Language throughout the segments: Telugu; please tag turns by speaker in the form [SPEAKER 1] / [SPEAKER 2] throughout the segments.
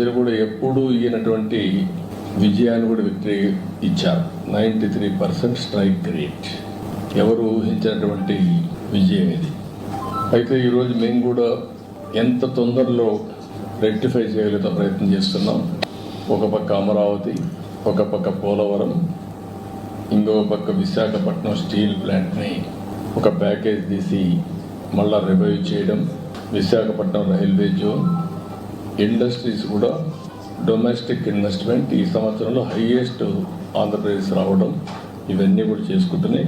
[SPEAKER 1] ప్రజలు కూడా ఎప్పుడూ ఈయనటువంటి విజయాన్ని కూడా విక్టరీ ఇచ్చారు. 93% స్ట్రైక్ రేట్, ఎవరు ఊహించినటువంటి విజయం ఇది. అయితే ఈరోజు మేము కూడా ఎంత తొందరలో రెక్టిఫై చేయగలిగే ప్రయత్నం చేస్తున్నాం. ఒక పక్క అమరావతి, ఒక పక్క పోలవరం, ఇంకో పక్క విశాఖపట్నం స్టీల్ ప్లాంట్ని ఒక ప్యాకేజ్ తీసి మళ్ళా రివైవ్ చేయడం, విశాఖపట్నం రైల్వే జోన్, ఇండస్ట్రీస్ కూడా డొమెస్టిక్ ఇన్వెస్ట్మెంట్ ఈ సంవత్సరంలో హైయెస్ట్ ఆంధ్రప్రదేశ్ రావడం, ఇవన్నీ కూడా చేసుకుంటున్నాయి.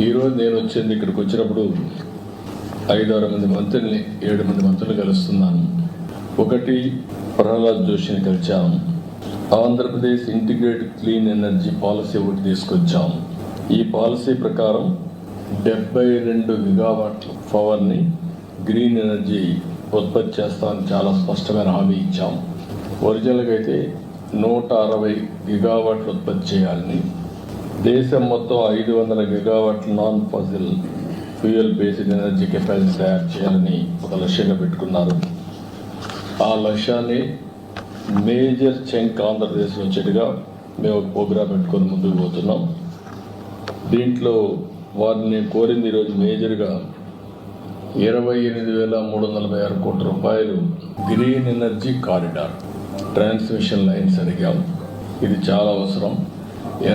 [SPEAKER 1] ఈరోజు నేను వచ్చింది ఇక్కడికి వచ్చినప్పుడు 5-6 మంది మంత్రుల్ని 7 మంది మంత్రులు కలుస్తున్నాను. ఒకటి ప్రహ్లాద్ జోషిని కలిచాము. Andhra Pradesh integrated clean energy policy ఒకటి తీసుకొచ్చాము. ఈ పాలసీ ప్రకారం 72 గిగావాట్ల పవర్ని గ్రీన్ ఎనర్జీ ఉత్పత్తి చేస్తామని చాలా స్పష్టమైన హామీ ఇచ్చాము. ఒరిజినల్గా అయితే 160 గిగావాట్లు ఉత్పత్తి చేయాలని, దేశం మొత్తం 500 గిగావాట్ల non fossil fuel based energy capacity తయారు చేయాలని ఒక లక్ష్యంగా పెట్టుకున్నారు. ఆ లక్ష్యాన్ని మేజర్ చంక్ ఆంధ్రప్రదేశ్లో వచ్చేట్టుగా మేము ఒక ప్రోగ్రాం పెట్టుకొని ముందుకు పోతున్నాం. దీంట్లో వారిని కోరింది ఈరోజు మేజర్గా 28,346 కోట్ల రూపాయలు green energy corridor transmission lines అడిగాం. ఇది చాలా అవసరం.